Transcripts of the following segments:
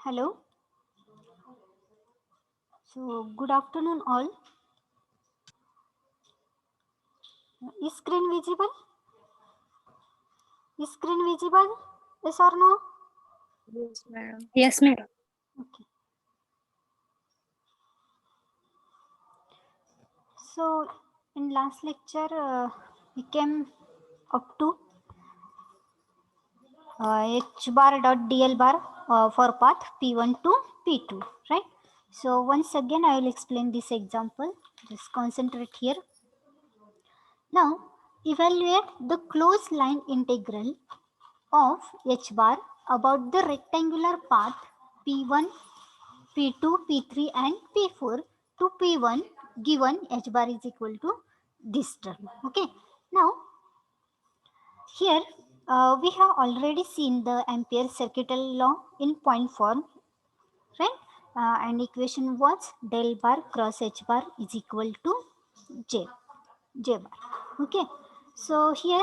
Hello. So, good afternoon, all. Is screen visible? Is screen visible? Yes or no? Yes, madam. Yes, madam. Okay. So, in last lecture, we came up to h bar dot dl bar for path p1 to p2, right? So, once again, I will explain this example. Just concentrate here. Now, evaluate the closed line integral of h bar about the rectangular path p1, p2, p3 and p4 to p1 given h bar is equal to this term. Okay. Now, here we have already seen the Ampere circuital law in point form, right? And equation was del bar cross h bar is equal to j bar. Okay. So here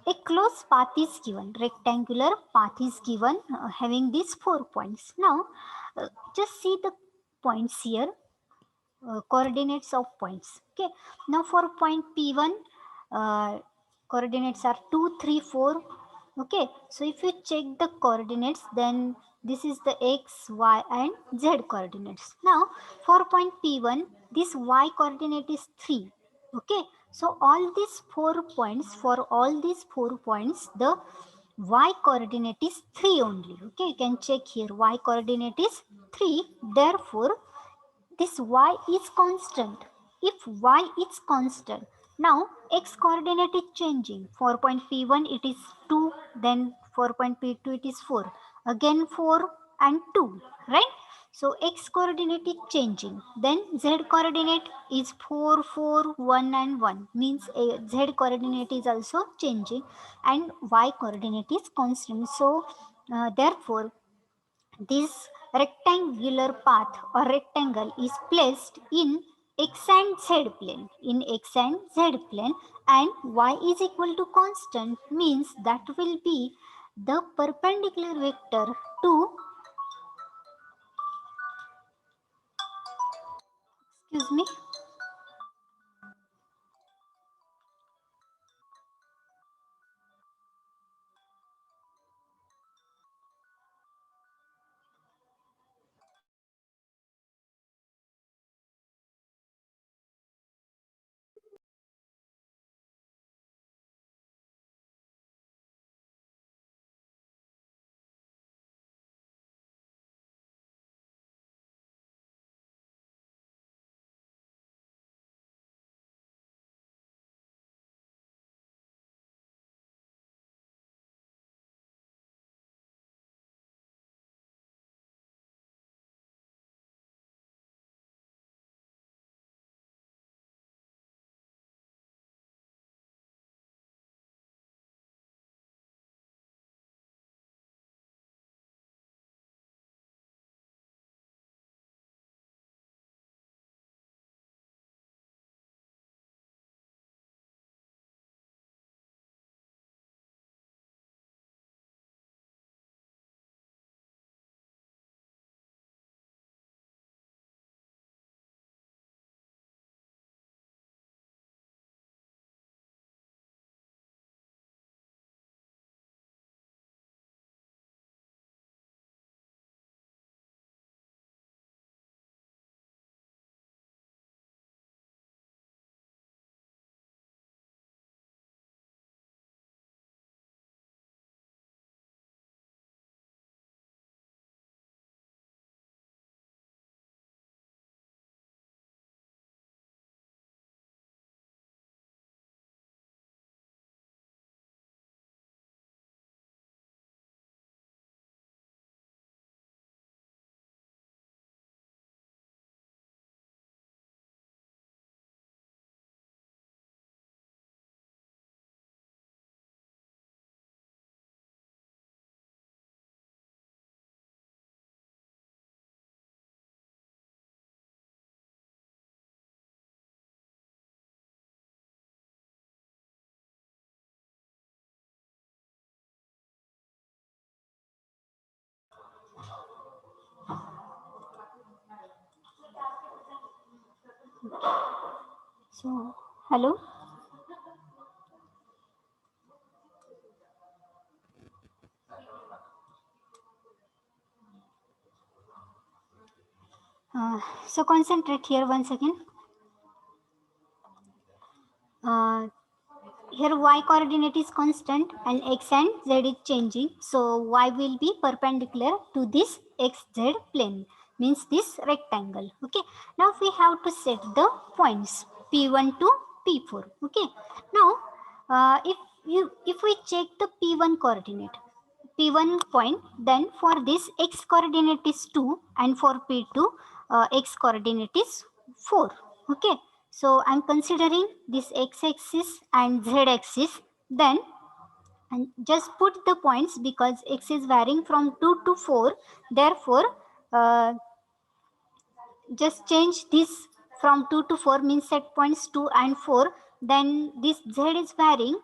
a closed path is given, rectangular path is given having these 4 points. Now just see the points here, coordinates of points. Okay. Now for point P1, coordinates are 2, 3, 4. Okay. So if you check the coordinates, then this is the x, y and z coordinates. Now for point P1, this y coordinate is 3. Okay. So all these 4 points, for all these 4 points, the y coordinate is 3 only. Okay. You can check here, y coordinate is 3. Therefore, this y is constant. If y is constant, now x coordinate is changing. For point P1 it is 2, then for point P2 it is 4. Again 4 and 2, right? So x coordinate is changing. Then z coordinate is 4, 4, 1 and 1. Means z coordinate is also changing and y coordinate is constant. So therefore this rectangular path or rectangle is placed in x and z plane, and y is equal to constant, means that will be the perpendicular vector to, excuse me, So, hello. So concentrate here once again. Uh, Here y coordinate is constant and x and z is changing. So y will be perpendicular to this xz plane, means this rectangle. Okay. Now we have to set the points P1 to P4. Okay. Now if we check the P1 coordinate, P1 point, then for this x coordinate is 2 and for P2 x coordinate is 4. Okay. So I'm considering this x-axis and z-axis. Then and just put the points because x is varying from 2 to 4. Therefore, uh, just change this from 2 to 4, means set points 2 and 4. Then this z is varying.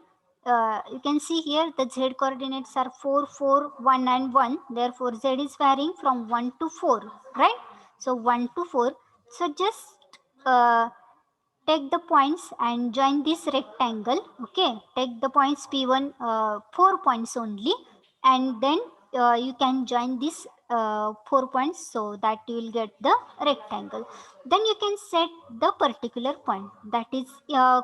You can see here the z coordinates are 4, 4, 1 and 1. Therefore, z is varying from 1 to 4, right? So 1 to 4. So just take the points and join this rectangle. Okay, take the points P1, 4 points only, and then you can join this 4 points, so that you will get the rectangle. Then you can set the particular point, that is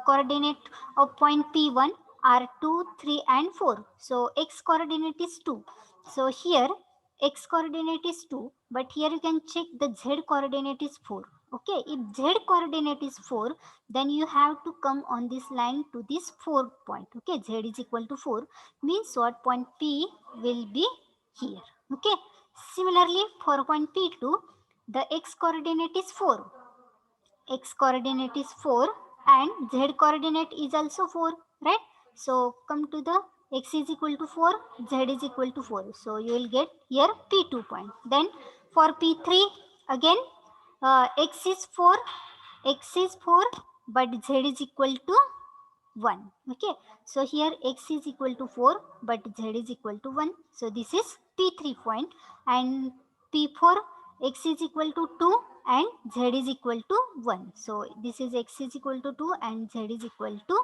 coordinate of point P1 are 2, 3 and 4. So x coordinate is 2. So here x coordinate is 2, but here you can check the z coordinate is 4. Okay, if z coordinate is 4, then you have to come on this line to this 4 point. Okay, z is equal to 4, means what, point P will be here. Okay, similarly for point P2, the x coordinate is 4, x coordinate is 4 and z coordinate is also 4, right? So come to the x is equal to 4, z is equal to 4, so you will get here P2 point. Then for P3 again, x is 4, x is 4, but z is equal to 1. Okay, so here x is equal to 4 but z is equal to 1, so this is P3 point. And P4, x is equal to 2 and z is equal to 1, so this is x is equal to 2 and z is equal to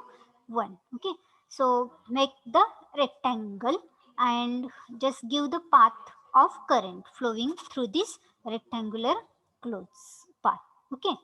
1. Okay, so make the rectangle and just give the path of current flowing through this rectangular closed path. Okay.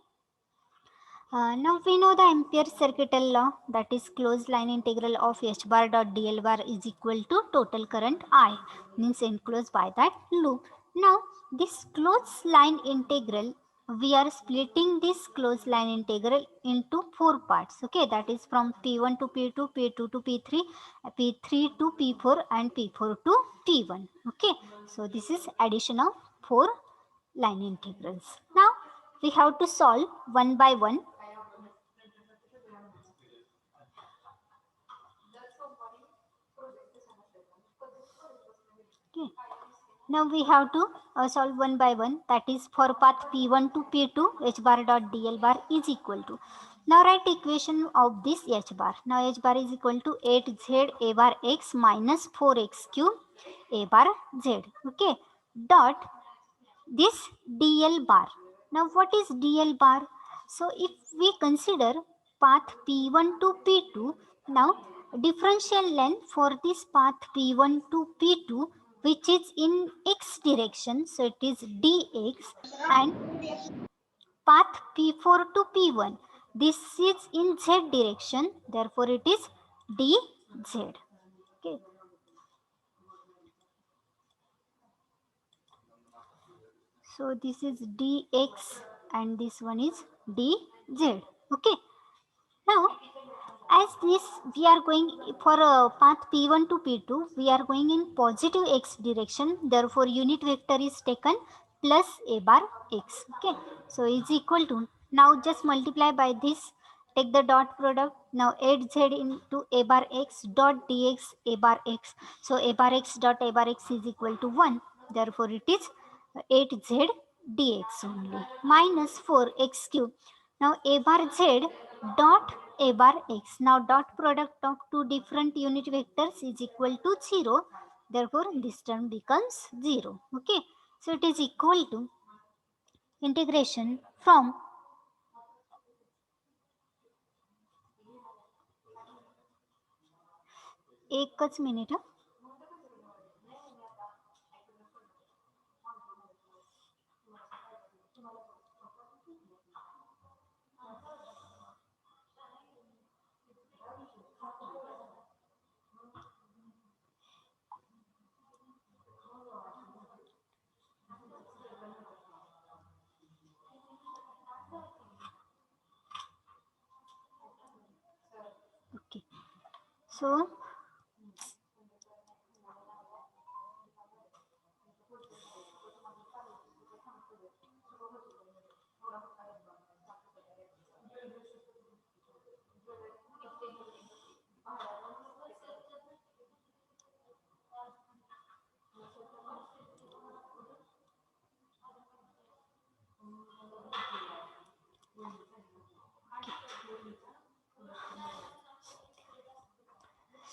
Now we know the Ampere's circuital law, that is closed line integral of h bar dot dl bar is equal to total current I, means enclosed by that loop. Now this closed line integral, we are splitting this closed line integral into 4 parts. Okay, that is from P1 to P2, P2 to P3, P3 to P4 and P4 to P1. Okay, so this is addition of 4 line integrals. Now we have to solve one by one. Okay. Now we have to solve one by one. That is for path P1 to P2, h bar dot dl bar is equal to. Now write equation of this h bar. Now h bar is equal to 8z a bar x minus 4x cube a bar z. Okay. Dot this dl bar. Now what is dl bar? So if we consider path P1 to P2, now differential length for this path P1 to P2, which is in x direction, so it is dx, and path P4 to P1, this is in z direction, therefore it is dz. Okay. So this is dx and this one is dz. Okay. Now, as this we are going for path P1 to P2, we are going in positive x direction. Therefore, unit vector is taken plus a bar x. Okay. So, is equal to, now just multiply by this. Take the dot product. Now 8z into a bar x dot dx a bar x. So, a bar x dot a bar x is equal to 1. Therefore, it is 8z dx only minus 4x cube. Now a bar z dot a bar x. Now dot product of two different unit vectors is equal to 0. Therefore this term becomes 0. Okay. So it is equal to integration from एकच minute. Okay.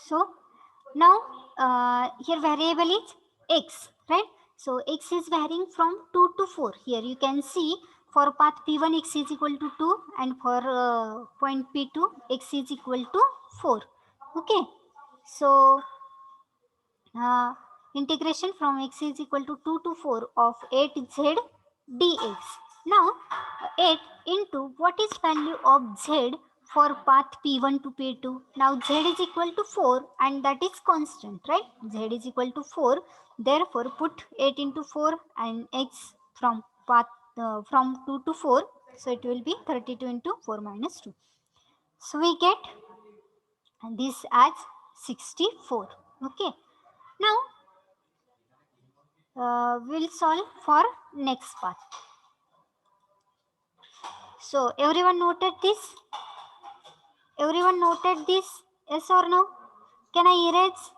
So now here variable is x, right? So x is varying from 2 to 4. Here you can see for path p1 x is equal to 2 and for point p2 x is equal to 4. Okay, so integration from x is equal to 2 to 4 of 8z dx. Now 8 into what is value of z for path p1 to p2. Now z is equal to 4 and that is constant, right? Z is equal to 4. Therefore put 8 into 4 and x from path from 2 to 4. So it will be 32 into 4 minus 2. So we get this as 64. Okay. Now we'll solve for next part. So everyone noted this? Everyone noted this? Yes or no? Can I erase?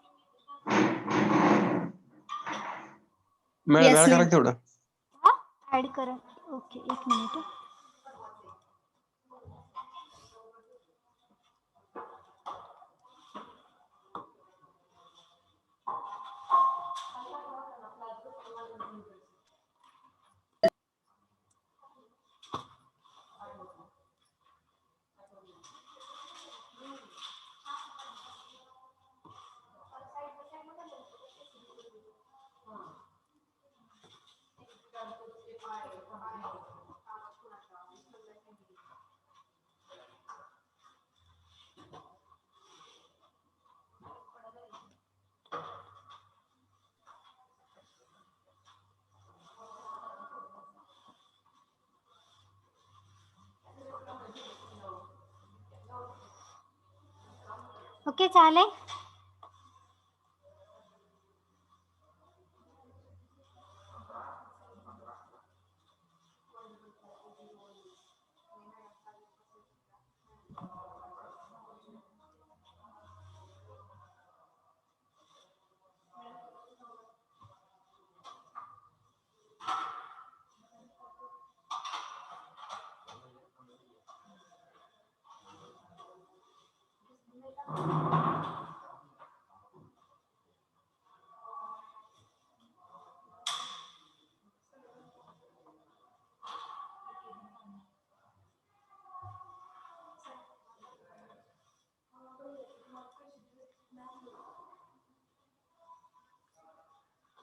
Madam Yes, add करा ma'am. तेवढं. Add करा. Okay एक minute. Okay चालेल.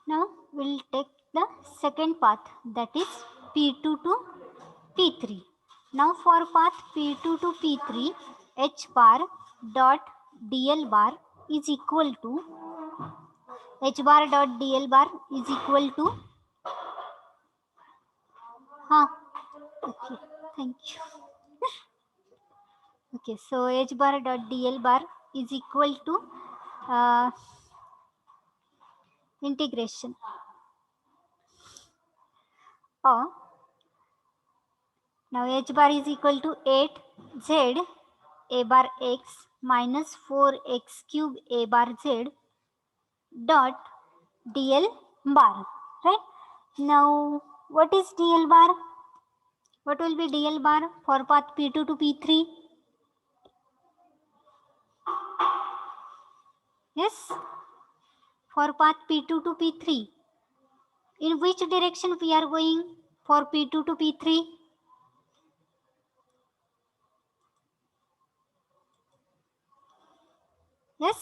Now we'll take the second path, that is P2 to P3. Now for path P2 to P3, H bar dot DL bar is equal to H bar dot DL bar is equal to okay, thank you. Okay, so H bar dot DL bar is equal to integration of now H bar is equal to 8z a bar x minus 4x cube a bar z dot dl bar, right? Now what is dl bar? What will be dl bar for path p2 to p3? Yes, for path p2 to p3. In which direction we are going for p2 to p3? Yes,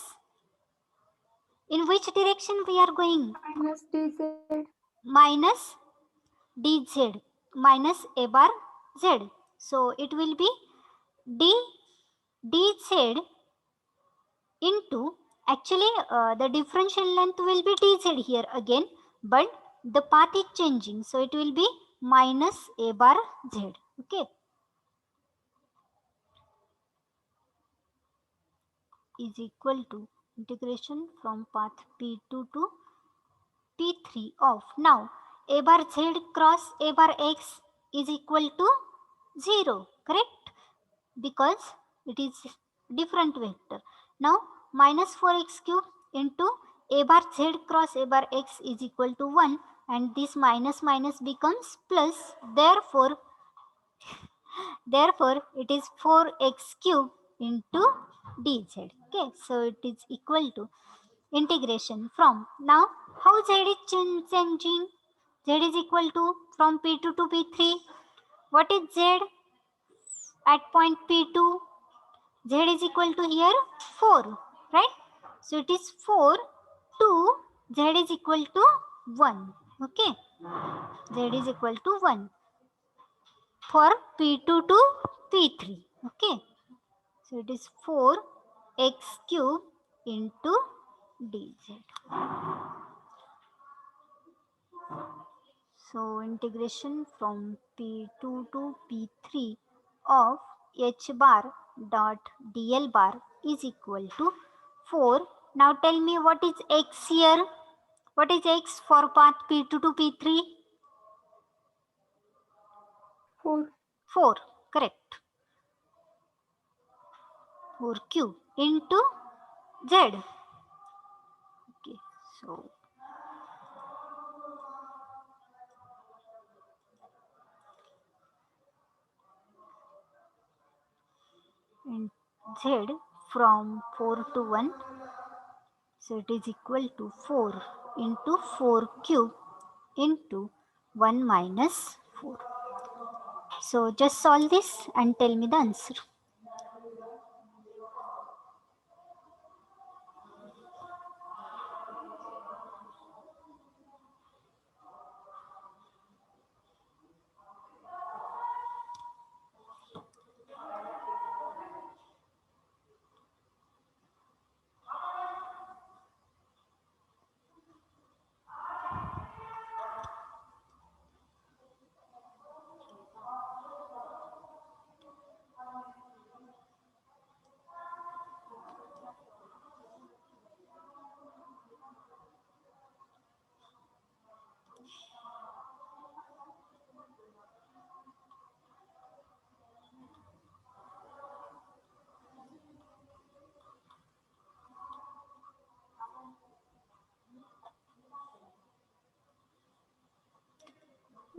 In which direction we are going? Minus dz. Minus dz minus a bar z. So it will be dz into, actually the differential length will be dz here again, but the path is changing, so it will be minus a bar z. Okay, is equal to integration from path P2 to P3 of, now a bar z cross a bar x is equal to 0, correct? Because it is different vector. Now minus 4x cube into a bar z cross a bar x is equal to 1, and this minus minus becomes plus, therefore it is 4x cube into dz. Okay, so it is equal to integration from, now how z is changing? Z is equal to from P2 to P3. What is z at point P2? Z is equal to here 4, right? So it is 4 to z is equal to 1. Okay, z is equal to 1 for P2 to P3. Okay, so it is 4x cube into dz. So integration from P2 to P3 of h bar dot dl bar is equal to 4. Now tell me what is x here? What is x for path P2 to P3? 4. 4, correct. 4 cube into z. Okay, so in z from 4 to 1, so it is equal to 4 into 4 cube into 1 minus 4. So just solve this and tell me the answer.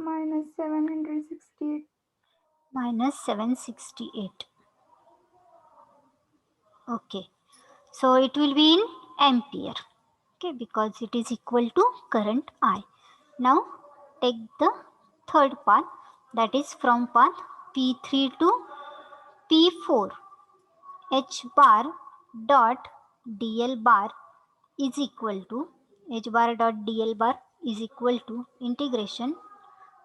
Minus 768. Minus 768. Okay, so it will be in ampere. Okay, because it is equal to current I. Now take the third path, that is from path P3 to P4. H bar dot dl bar is equal to, h bar dot dl bar is equal to integration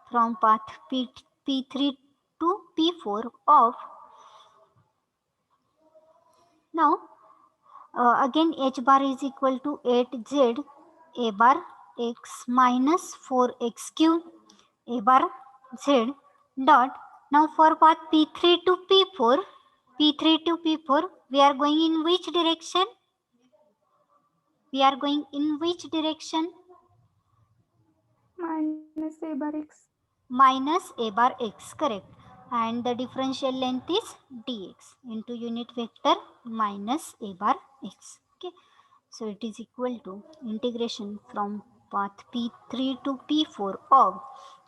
from path P3 to P4 of, now again h bar is equal to 8z a bar x minus 4x cube a bar z dot, now for path P3 to P4, we are going in which direction? We are going in which direction? Minus a bar x. Minus a bar x, correct. And the differential length is dx into unit vector minus a bar x. Okay, so it is equal to integration from path P3 to P4 of,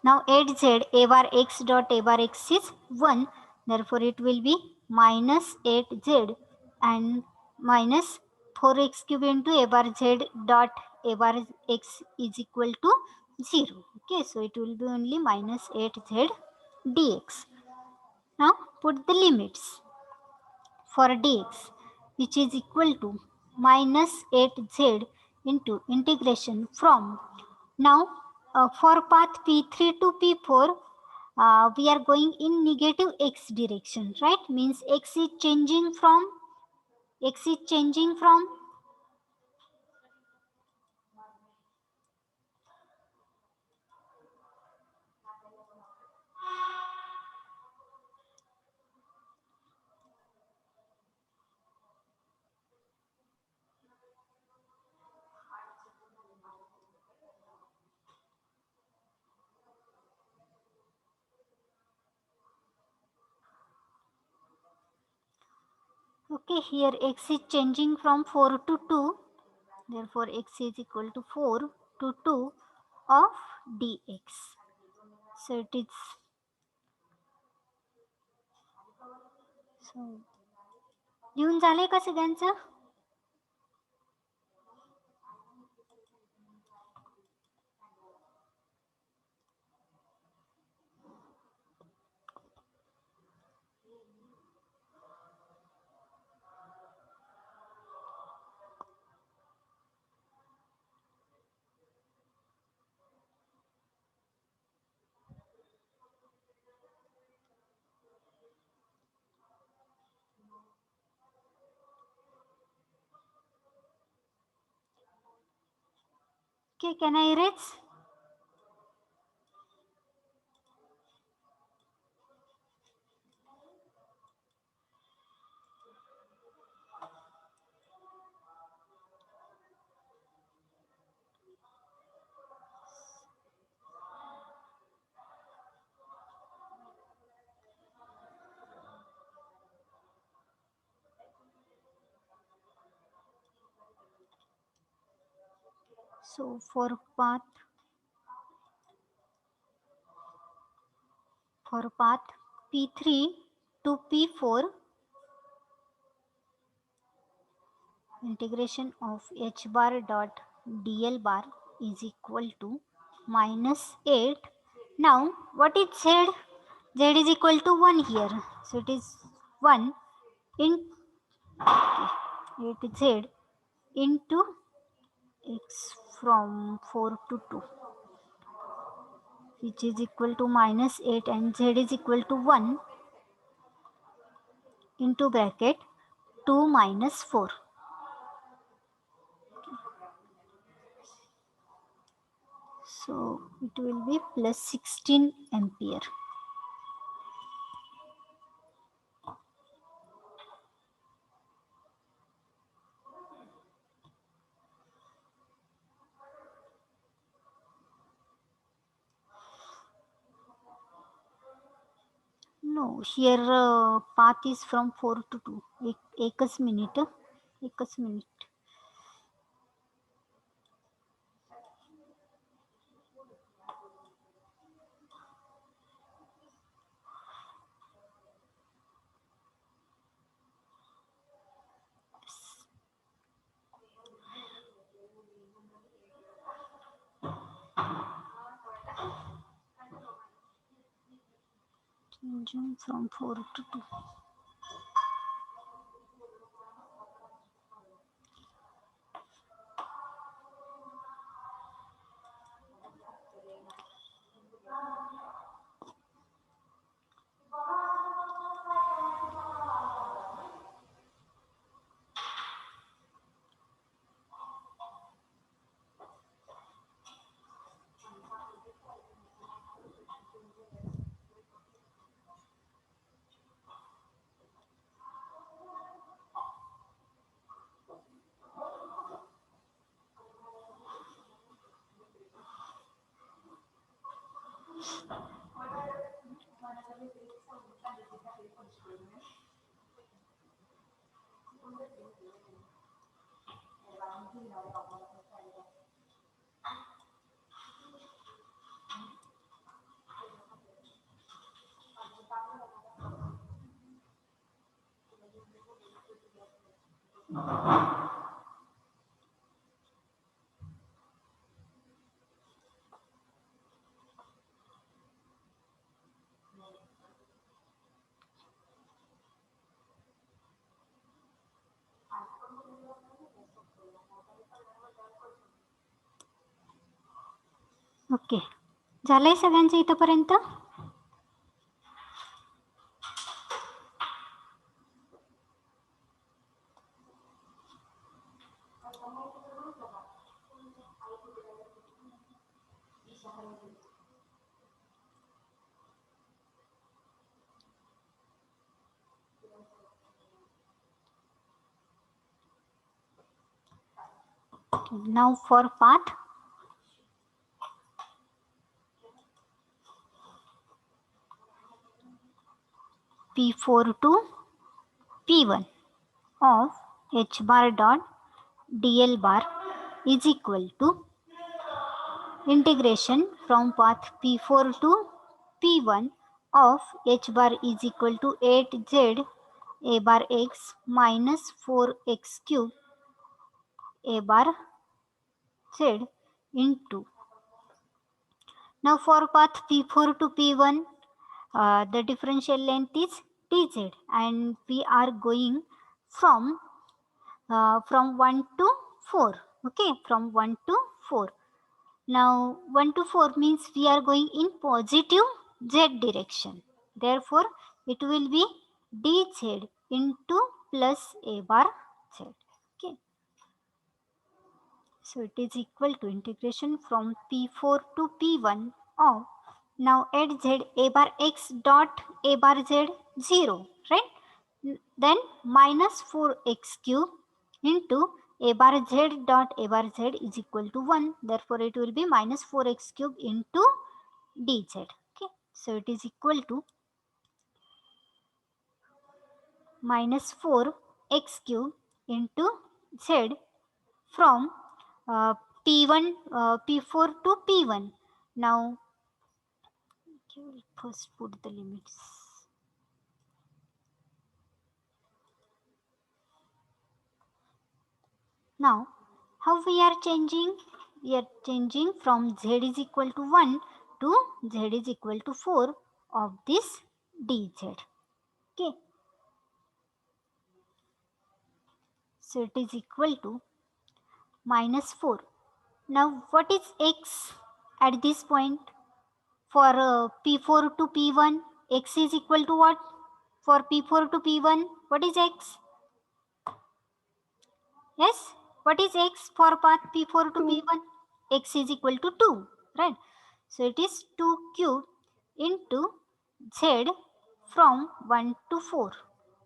now 8z a bar x dot a bar x is 1, therefore it will be minus 8z and minus 4x cube into a bar z dot a bar x is equal to 0. Okay, so it will be only minus 8z dx. Now put the limits for dx, which is equal to minus 8z into integration from. Now for path P3 to P4, we are going in negative x direction, right? Means x is changing from okay, here x is changing from 4 to 2, therefore x is equal to 4 to 2 of dx. So it is, so लिहून झालंय का सगळ्यांचं? Okay, can I erase? So for path P3 to P4, integration of h bar dot dl bar is equal to minus 8. Now what is z? Z is equal to 1 here. So it is 1 in, okay, it is z into x from 4 to 2, which is equal to minus 8, and z is equal to 1 into bracket 2 minus 4. So it will be plus 16 ampere. No, here path is from 4 to 2. एकच minute. Changing from 4 to 2. Okay, झालंय सगळ्यांचं इथंपर्यंत? Now for path P4 to P1 of h bar dot dl bar is equal to integration from path P4 to P1 of h bar is equal to 8z a bar x minus 4x cube a bar z into. Now for path P4 to P1, the differential length is dz and we are going from 1 to 4. Okay, from 1 to 4. Now 1 to 4 means we are going in positive z direction. Therefore, it will be dz into plus a bar z. Okay. So it is equal to integration from P4 to P1 of, now at z a bar x dot a bar z 0, right? Then minus 4x cube into a bar z dot a bar z is equal to 1. Therefore, it will be minus 4x cube into dz. Okay. So it is equal to minus 4x cube into z from P1, P4 to P1. Now, okay, we'll first put the limits. Now, how we are changing? We are changing from z is equal to 1 to z is equal to 4 of this dz. Okay. So it is equal to minus 4. Now, what is x at this point? For P4 to P1, x is equal to what? For P4 to P1, what is x? Yes, what is x for path P4 to 2. P1? X is equal to 2, right? So it is 2 cube into z from 1 to 4.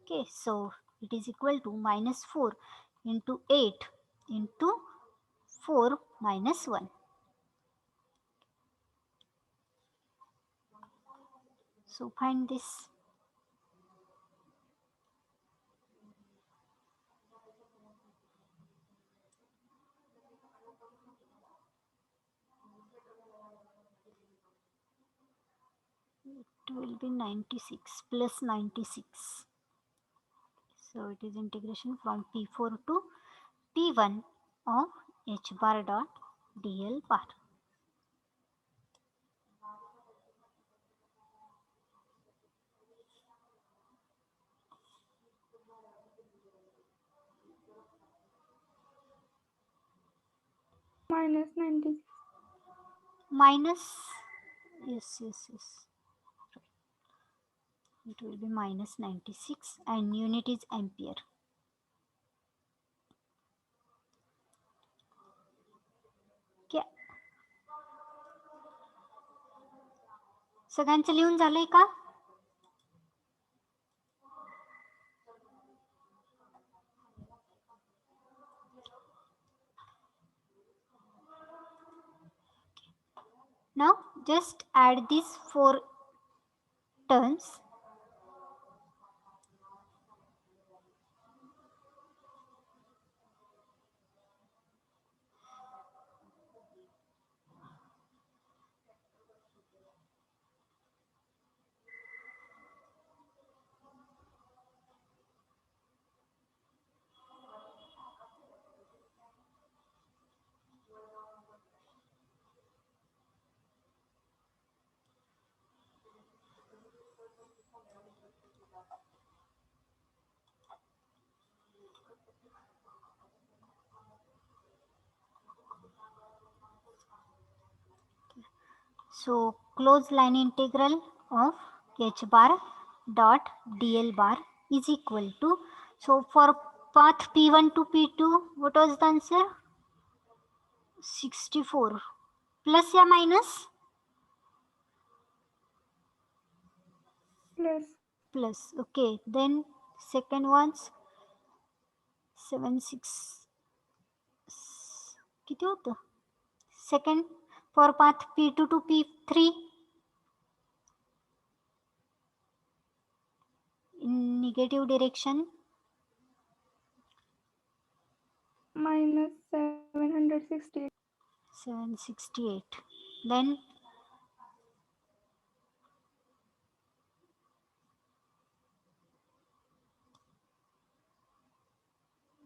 Okay, so it is equal to minus 4 into 8 into 4 minus 1. So find this. It will be 96 plus 96. So it is integration from P4 to P1 of h bar dot dl bar. Minus 96. Minus, yes. It will be minus 96 and unit is ampere. Okay. सगळ्यांचं लिहून झालंय का? Now just add these 4 terms. So closed line integral of h bar dot dl bar is equal to, so for path p1 to p2, what was the answer? 64 plus या minus? plus Plus. Okay, then second one's 76 किती होतं? Second for path p2 to p3 in negative direction, minus 768. 768. Then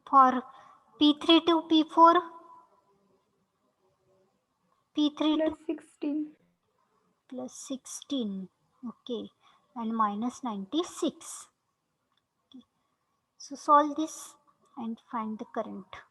for p3 to p4, p3 to Plus 16. plus 16. Okay, and minus 96. Okay. So solve this and find the current.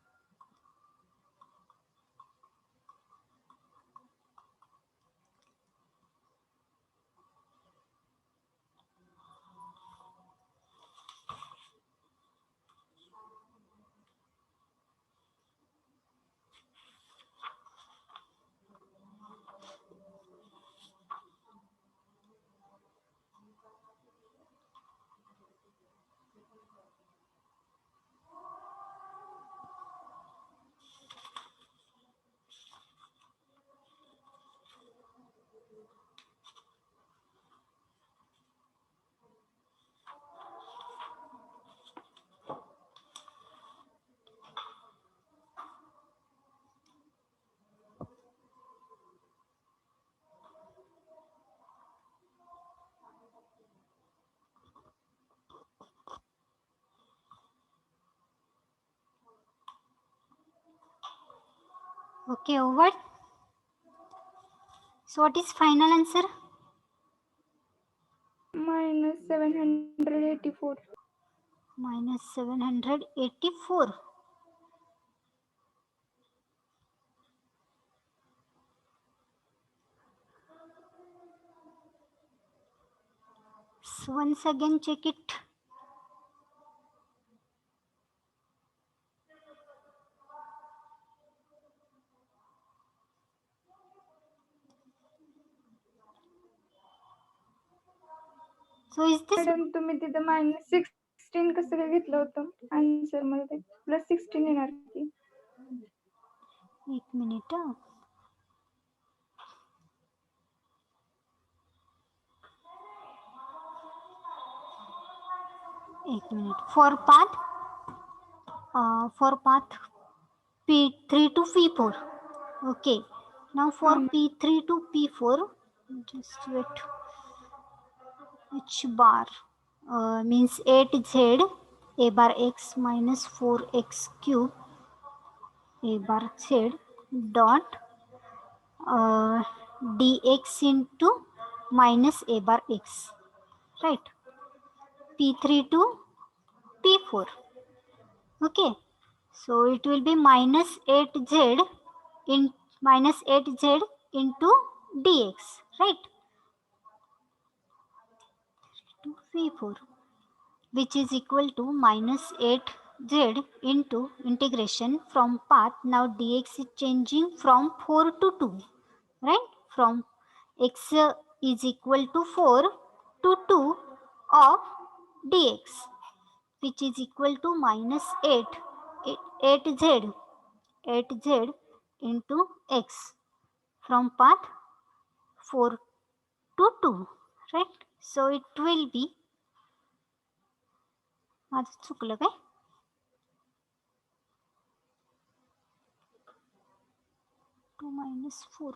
Okay, over. So what is final answer? Minus 784. Minus 784. So once again check it. So is this madam तुम्ही तिथं minus 16 कसं काय घेतलं होतं answer मध्ये plus 16 येणार की एक मिनिट हा. एक minute for path p3 to p4. Okay, now for p3 to p4, just wait. H bar means 8z a bar x minus 4x cube a bar z dot dx into minus a bar x, right? p3 to p4. Okay, so it will be minus 8z in minus 8z into dx, right? To p4, which is equal to minus 8z into integration from path. Now dx is changing from 4 to 2, right? From x is equal to 4 to 2 of dx, which is equal to minus 8z 8z into x from path 4 to 2, right? So it will be, माझं चुकलं काय? 2 minus 4